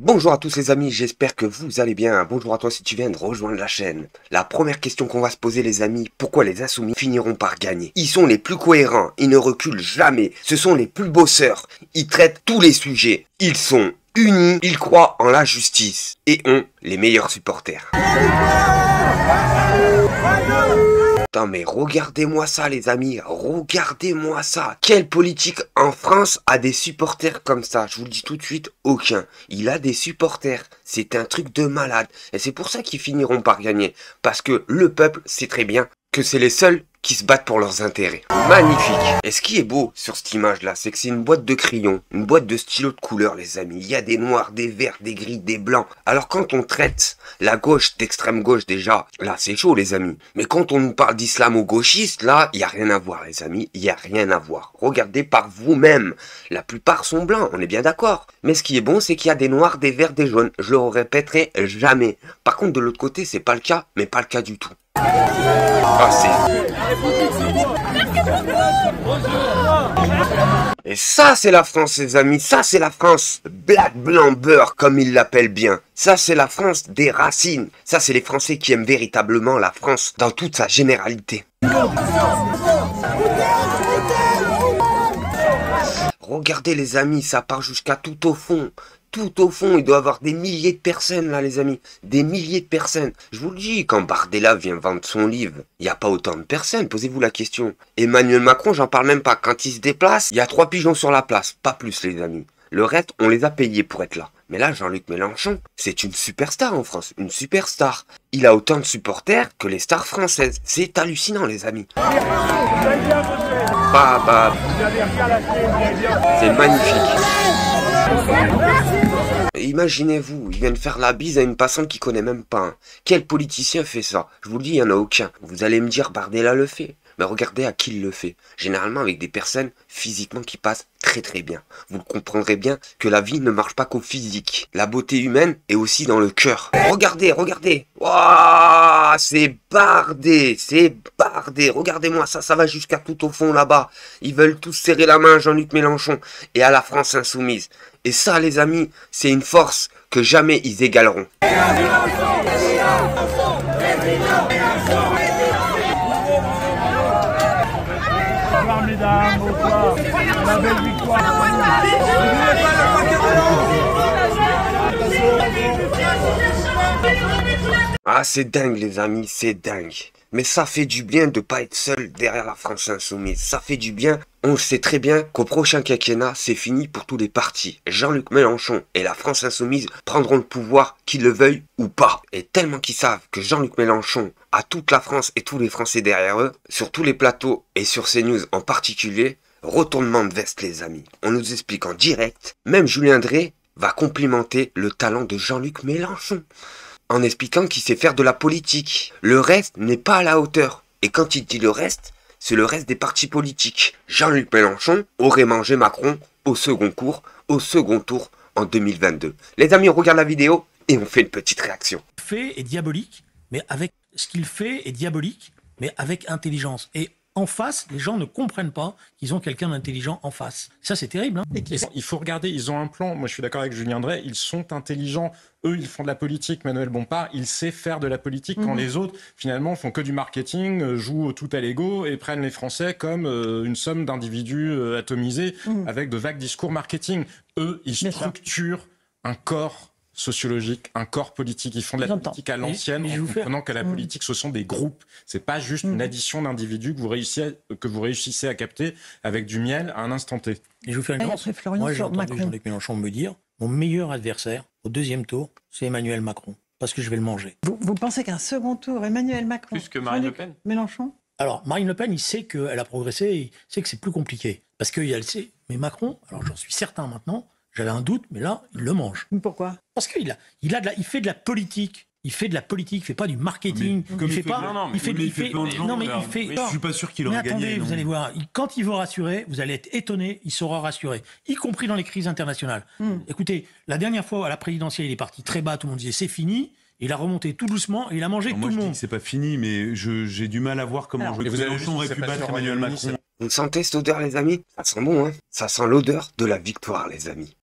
Bonjour à tous les amis, j'espère que vous allez bien. Bonjour à toi si tu viens de rejoindre la chaîne. La première question qu'on va se poser les amis, pourquoi les insoumis finiront par gagner? Ils sont les plus cohérents, ils ne reculent jamais, ce sont les plus bosseurs, ils traitent tous les sujets, ils sont unis, ils croient en la justice et ont les meilleurs supporters. Putain mais regardez-moi ça les amis, regardez-moi ça. Quel politique en France a des supporters comme ça? Je vous le dis tout de suite, aucun. Il a des supporters, c'est un truc de malade. Et c'est pour ça qu'ils finiront par gagner. Parce que le peuple sait très bien que c'est les seuls qui se battent pour leurs intérêts. Magnifique. Et ce qui est beau sur cette image-là, c'est que c'est une boîte de crayons, une boîte de stylos de couleurs, les amis. Il y a des noirs, des verts, des gris, des blancs. Alors quand on traite la gauche d'extrême gauche déjà, là c'est chaud les amis. Mais quand on nous parle d'islamo-gauchiste, là, il n'y a rien à voir les amis. Il n'y a rien à voir. Regardez par vous-même. La plupart sont blancs, on est bien d'accord. Mais ce qui est bon, c'est qu'il y a des noirs, des verts, des jaunes. Je le répéterai jamais. Par contre, de l'autre côté, c'est pas le cas, mais pas le cas du tout. Ah, et ça c'est la France les amis, ça c'est la France black blanc beurre comme ils l'appellent bien. Ça c'est la France des racines, ça c'est les Français qui aiment véritablement la France dans toute sa généralité. Regardez les amis, ça part jusqu'à tout au fond. Tout au fond, il doit y avoir des milliers de personnes là les amis. Des milliers de personnes. Je vous le dis, quand Bardella vient vendre son livre, il n'y a pas autant de personnes, posez-vous la question. Emmanuel Macron, j'en parle même pas. Quand il se déplace, il y a 3 pigeons sur la place. Pas plus les amis. Le reste, on les a payés pour être là. Mais là, Jean-Luc Mélenchon, c'est une superstar en France. Une superstar. Il a autant de supporters que les stars françaises. C'est hallucinant les amis. C'est magnifique. Imaginez-vous, ils viennent faire la bise à une passante qui connaît même pas. Hein. Quel politicien fait ça? Je vous le dis, il n'y en a aucun. Vous allez me dire, Bardella le fait. Mais regardez à qui il le fait. Généralement avec des personnes physiquement qui passent très très bien. Vous comprendrez bien que la vie ne marche pas qu'au physique. La beauté humaine est aussi dans le cœur. Regardez, regardez. Waouh, c'est bardé, c'est bardé. Regardez-moi ça, ça va jusqu'à tout au fond là-bas. Ils veulent tous serrer la main à Jean-Luc Mélenchon et à la France insoumise. Et ça les amis, c'est une force que jamais ils égaleront. Mesdames, bonsoir. La belle victoire. Ah, c'est dingue, les amis, c'est dingue. Mais ça fait du bien de pas être seul derrière la France insoumise. Ça fait du bien. On sait très bien qu'au prochain quinquennat, c'est fini pour tous les partis. Jean-Luc Mélenchon et la France insoumise prendront le pouvoir, qu'ils le veuillent ou pas. Et tellement qu'ils savent que Jean-Luc Mélenchon a toute la France et tous les Français derrière eux, sur tous les plateaux et sur CNews en particulier, retournement de veste les amis. On nous explique en direct, même Julien Drey va complimenter le talent de Jean-Luc Mélenchon. En expliquant qu'il sait faire de la politique. Le reste n'est pas à la hauteur. Et quand il dit le reste, c'est le reste des partis politiques. Jean-Luc Mélenchon aurait mangé Macron au second tour en 2022. Les amis, on regarde la vidéo et on fait une petite réaction. Fait est diabolique, mais avec ce qu'il fait est diabolique, mais avec intelligence. Et en face, les gens ne comprennent pas qu'ils ont quelqu'un d'intelligent en face. Ça, c'est terrible. Hein. Il faut regarder, ils ont un plan. Moi, je suis d'accord avec Julien Drey. Ils sont intelligents. Eux, ils font de la politique. Manuel Bompard, il sait faire de la politique quand les autres, finalement, font que du marketing, jouent tout à l'ego et prennent les Français comme une somme d'individus atomisés avec de vagues discours marketing. Eux, ils structurent un corps sociologique, un corps politique. Ils font de la politique à l'ancienne en comprenant que la politique, ce sont des groupes. C'est pas juste une addition d'individus que vous réussissez à capter avec du miel à un instant T. Et je vous fais une annonce. Moi, j'ai entendu Jean-Luc Mélenchon me dire mon meilleur adversaire au deuxième tour, c'est Emmanuel Macron. Parce que je vais le manger. Vous pensez qu'un second tour, Emmanuel Macron, plus que Marine Le Pen, Mélenchon? Alors, Marine Le Pen, il sait qu'elle a progressé, il sait que c'est plus compliqué. Parce qu'il le sait. Mais Macron, alors j'en suis certain maintenant, j'avais un doute, mais là, il le mange. Pourquoi? Parce qu'il fait de la politique. Il fait de la politique, il fait pas du marketing. Je suis pas sûr qu'il aurait gagné. Attendez, vous allez voir, quand il veut rassurer, vous allez être étonné, il saura rassurer, y compris dans les crises internationales. Écoutez, la dernière fois à la présidentielle, il est parti très bas, tout le monde disait c'est fini. Il a remonté tout doucement et il a mangé tout le monde. C'est pas fini, mais j'ai du mal à voir comment Mélenchon aurait pu battre Emmanuel Macron. Vous sentez cette odeur les amis? Ça sent bon hein? Ça sent l'odeur de la victoire les amis.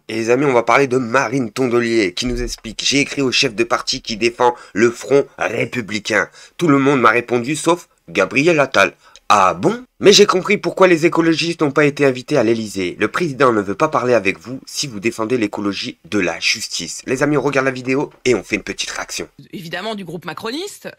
Et les amis, on va parler de Marine Tondelier qui nous explique: j'ai écrit au chef de parti qui défend le front républicain. Tout le monde m'a répondu sauf Gabriel Attal. Ah bon? Mais j'ai compris pourquoi les écologistes n'ont pas été invités à l'Elysée. Le président ne veut pas parler avec vous si vous défendez l'écologie de la justice. Les amis, on regarde la vidéo et on fait une petite réaction. Évidemment du groupe macroniste,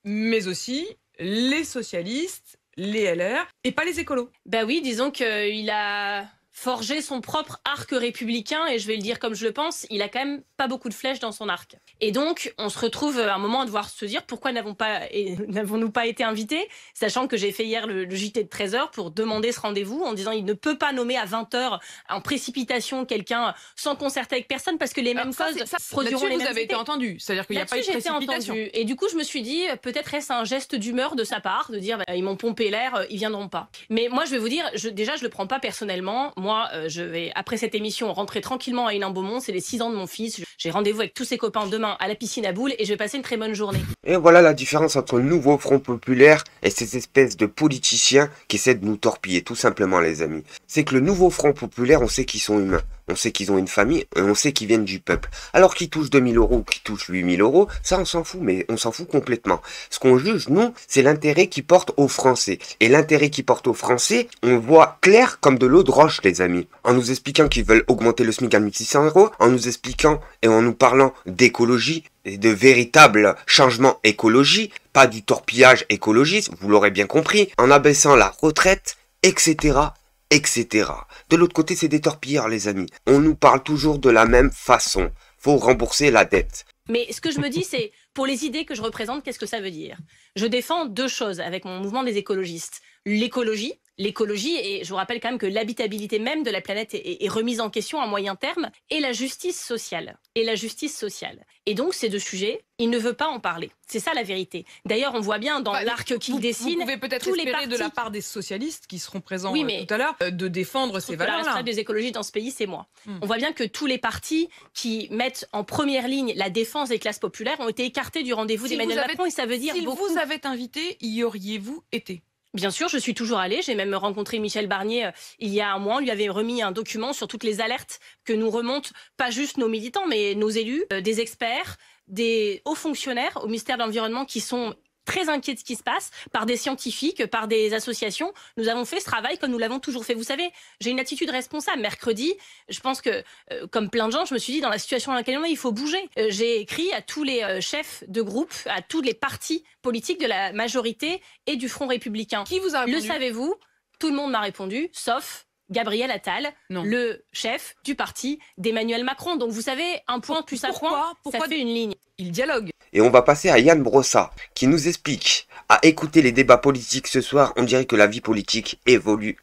mais aussi les socialistes, les LR, et pas les écolos. Bah oui, disons qu'il a forgé son propre arc républicain, et je vais le dire comme je le pense, il a quand même pas beaucoup de flèches dans son arc. Et donc, on se retrouve à un moment à devoir se dire pourquoi n'avons-nous pas été invités, sachant que j'ai fait hier le JT de 13h pour demander ce rendez-vous, en disant il ne peut pas nommer à 20h en précipitation quelqu'un sans concerter avec personne, parce que les mêmes causes produiront les mêmes vous avez été effets. entendu, c'est-à-dire qu'il n'y a pas eu de précipitation. Entendu. Et du coup, je me suis dit, peut-être est-ce un geste d'humeur de sa part, de dire, ils m'ont pompé l'air, ils viendront pas. Mais moi, je vais vous dire, déjà, je le prends pas personnellement. Moi, je vais, après cette émission, rentrer tranquillement à Hénin-Beaumont. C'est les 6 ans de mon fils. J'ai rendez-vous avec tous ses copains demain à la piscine à boules et je vais passer une très bonne journée. Et voilà la différence entre le nouveau Front Populaire et ces espèces de politiciens qui essaient de nous torpiller, tout simplement, les amis. C'est que le nouveau Front Populaire, on sait qu'ils sont humains. On sait qu'ils ont une famille et on sait qu'ils viennent du peuple. Alors qu'ils touchent 2000 euros ou qu'ils touchent 8000 euros, ça on s'en fout, mais on s'en fout complètement. Ce qu'on juge, nous, c'est l'intérêt qu'ils portent aux Français. Et l'intérêt qu'ils portent aux Français, on voit clair comme de l'eau de roche, les amis. En nous expliquant qu'ils veulent augmenter le SMIC à 1600 euros, en nous expliquant et en nous parlant d'écologie, et de véritables changements écologie, pas du torpillage écologiste, vous l'aurez bien compris, en abaissant la retraite, etc., etc. De l'autre côté, c'est des torpilleurs, les amis. On nous parle toujours de la même façon. Faut rembourser la dette. Mais ce que je me dis, c'est, pour les idées que je représente, qu'est-ce que ça veut dire? Je défends 2 choses avec mon mouvement des écologistes. L'écologie, et je vous rappelle quand même que l'habitabilité même de la planète est remise en question à moyen terme, et la justice sociale. Et donc, ces 2 sujets, il ne veut pas en parler. C'est ça la vérité. D'ailleurs, on voit bien dans l'arc qu'il dessine, vous pouvez peut-être espérer de la part des socialistes qui seront présents tout à l'heure de défendre ces valeurs-là. La responsable des écologistes dans ce pays, c'est moi. On voit bien que tous les partis qui mettent en première ligne la défense des classes populaires ont été écartés du rendez-vous d'Emmanuel Macron, et ça veut dire beaucoup. Si vous avez invité, y auriez-vous été? Bien sûr, je suis toujours allée. J'ai même rencontré Michel Barnier il y a un mois. On lui avait remis un document sur toutes les alertes que nous remontent, pas juste nos militants, mais nos élus, des experts, des hauts fonctionnaires au ministère de l'Environnement qui sont très inquiets de ce qui se passe, par des scientifiques, par des associations. Nous avons fait ce travail comme nous l'avons toujours fait. Vous savez, j'ai une attitude responsable. Mercredi, je pense que, comme plein de gens, je me suis dit, dans la situation dans laquelle on est, il faut bouger. J'ai écrit à tous les chefs de groupe, à tous les partis politiques de la majorité et du Front républicain. Qui vous a répondu? Le savez-vous? Tout le monde m'a répondu, sauf Gabriel Attal, le chef du parti d'Emmanuel Macron. Donc vous savez, un point plus un point, ça fait une ligne. Il dialogue. Et on va passer à Yann Brossat, qui nous explique: à écouter les débats politiques ce soir, on dirait que la vie politique évolue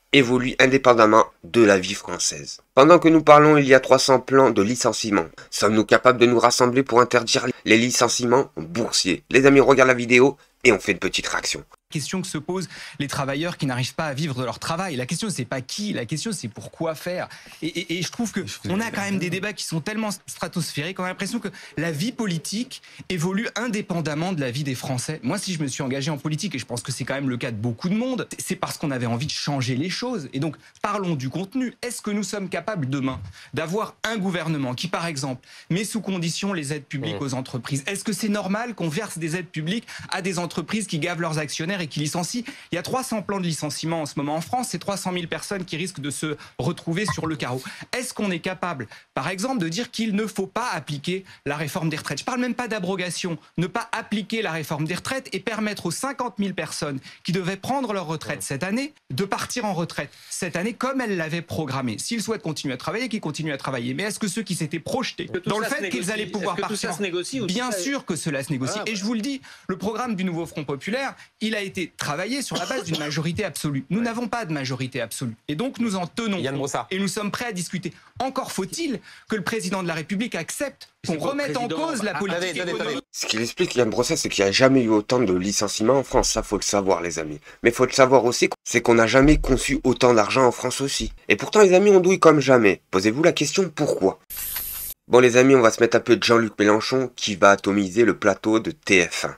indépendamment de la vie française. Pendant que nous parlons, il y a 300 plans de licenciement. Sommes-nous capables de nous rassembler pour interdire les licenciements boursiers? Les amis, on regarde la vidéo et on fait une petite réaction. Question que se posent les travailleurs qui n'arrivent pas à vivre de leur travail. La question, c'est pas qui, la question, c'est pourquoi faire. Et je trouve qu'on a quand même des débats qui sont tellement stratosphériques, on a l'impression que la vie politique évolue indépendamment de la vie des Français. Moi, si je me suis engagé en politique, et je pense que c'est quand même le cas de beaucoup de monde, c'est parce qu'on avait envie de changer les choses. Et donc, parlons du contenu. Est-ce que nous sommes capables demain d'avoir un gouvernement qui, par exemple, met sous condition les aides publiques aux entreprises? Est-ce que c'est normal qu'on verse des aides publiques à des entreprises qui gavent leurs actionnaires et qui licencient? Il y a 300 plans de licenciement en ce moment en France, c'est 300 000 personnes qui risquent de se retrouver sur le carreau. Est-ce qu'on est capable, par exemple, de dire qu'il ne faut pas appliquer la réforme des retraites? Je parle même pas d'abrogation, ne pas appliquer la réforme des retraites et permettre aux 50 000 personnes qui devaient prendre leur retraite cette année de partir en retraite cette année comme elles l'avaient programmé. S'ils souhaitent continuer à travailler, qu'ils continuent à travailler. Mais est-ce que ceux qui s'étaient projetés dans le fait qu'ils allaient pouvoir partir, bien sûr que cela se négocie. Et je vous le dis, le programme du nouveau Front Populaire, il a été travaillé sur la base d'une majorité absolue. Nous n'avons pas de majorité absolue. Et donc nous en tenons compte. Et nous sommes prêts à discuter. Encore faut-il que le président de la République accepte qu'on remette en cause la politique économique. Ce qu'il explique, Yann Brossat, c'est qu'il n'y a jamais eu autant de licenciements en France. Ça, faut le savoir, les amis. Mais faut le savoir aussi, c'est qu'on n'a jamais conçu autant d'argent en France aussi. Et pourtant, les amis, on douille comme jamais. Posez-vous la question, pourquoi? Bon, les amis, on va se mettre un peu de Jean-Luc Mélenchon qui va atomiser le plateau de TF1.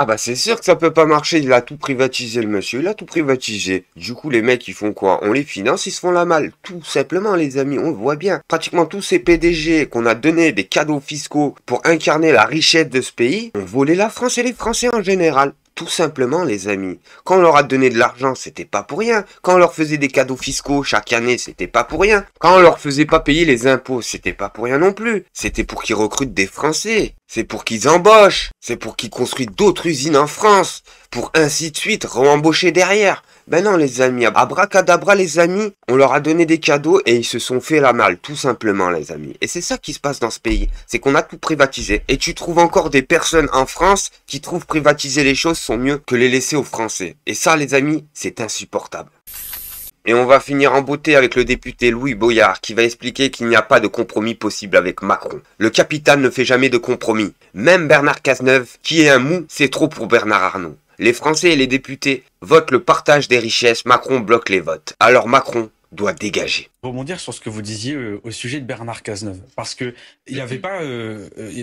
Ah bah c'est sûr que ça peut pas marcher, il a tout privatisé le monsieur, il a tout privatisé. Du coup les mecs ils font quoi? On les finance, ils se font la malle. Tout simplement les amis, on le voit bien. Pratiquement tous ces PDG qu'on a donné des cadeaux fiscaux pour incarner la richesse de ce pays, ont volé la France et les Français en général. Tout simplement les amis. Quand on leur a donné de l'argent, c'était pas pour rien. Quand on leur faisait des cadeaux fiscaux chaque année, c'était pas pour rien. Quand on leur faisait pas payer les impôts, c'était pas pour rien non plus. C'était pour qu'ils recrutent des Français. C'est pour qu'ils embauchent. C'est pour qu'ils construisent d'autres usines en France. Pour ainsi de suite re-embaucher derrière. Ben non les amis, abracadabra les amis, on leur a donné des cadeaux et ils se sont fait la malle, tout simplement les amis. Et c'est ça qui se passe dans ce pays, c'est qu'on a tout privatisé. Et tu trouves encore des personnes en France qui trouvent privatiser les choses sont mieux que les laisser aux Français. Et ça les amis, c'est insupportable. Et on va finir en beauté avec le député Louis Boyard qui va expliquer qu'il n'y a pas de compromis possible avec Macron. Le capital ne fait jamais de compromis. Même Bernard Cazeneuve, qui est un mou, c'est trop pour Bernard Arnault. Les Français et les députés votent le partage des richesses, Macron bloque les votes. Alors Macron doit dégager. Rebondir sur ce que vous disiez au sujet de Bernard Cazeneuve, parce que il n'y avait pas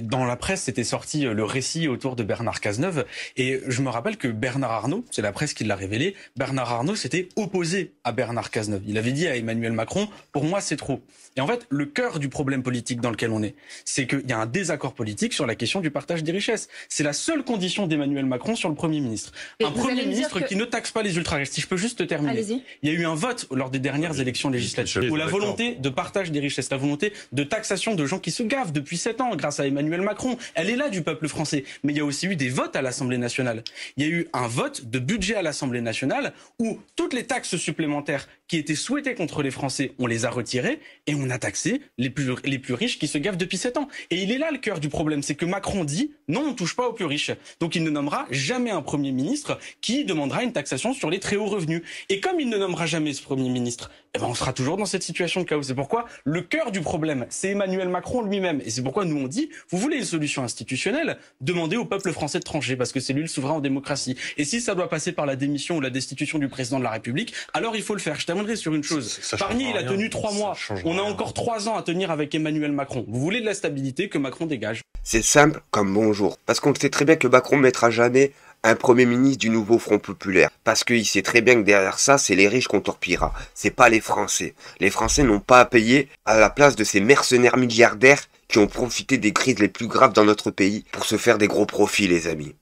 dans la presse c'était sorti le récit autour de Bernard Cazeneuve, et je me rappelle que Bernard Arnault, c'est la presse qui l'a révélé, Bernard Arnault s'était opposé à Bernard Cazeneuve. Il avait dit à Emmanuel Macron, pour moi c'est trop. Et en fait, le cœur du problème politique dans lequel on est, c'est qu'il y a un désaccord politique sur la question du partage des richesses. C'est la seule condition d'Emmanuel Macron sur le Premier ministre. Un Premier ministre qui ne taxe pas les ultra-riches. Si je peux juste terminer. Il y a eu un vote lors des dernières élections législatives où la volonté de partage des richesses, la volonté de taxation de gens qui se gavent depuis 7 ans grâce à Emmanuel Macron, elle est là du peuple français. Mais il y a aussi eu des votes à l'Assemblée nationale. Il y a eu un vote de budget à l'Assemblée nationale où toutes les taxes supplémentaires qui étaient souhaitées contre les Français, on les a retirées et on a taxé les plus riches qui se gavent depuis 7 ans. Et il est là le cœur du problème, c'est que Macron dit non, on ne touche pas aux plus riches. Donc il ne nommera jamais un Premier ministre qui demandera une taxation sur les très hauts revenus. Et comme il ne nommera jamais ce Premier ministre, eh ben on sera toujours dans cette situation de chaos. C'est pourquoi le cœur du problème, c'est Emmanuel Macron lui-même. Et c'est pourquoi nous on dit, vous voulez une solution institutionnelle, demandez au peuple français de trancher, parce que c'est lui le souverain en démocratie. Et si ça doit passer par la démission ou la destitution du président de la République, alors il faut le faire. Je terminerai sur une chose. Barnier, il a tenu 3 mois. On a encore 3 ans à tenir avec Emmanuel Macron. Vous voulez de la stabilité, que Macron dégage. C'est simple comme bonjour. Parce qu'on sait très bien que Macron ne mettra jamais un Premier ministre du nouveau Front Populaire. Parce qu'il sait très bien que derrière ça, c'est les riches qu'on torpillera. C'est pas les Français. Les Français n'ont pas à payer à la place de ces mercenaires milliardaires qui ont profité des crises les plus graves dans notre pays pour se faire des gros profits, les amis.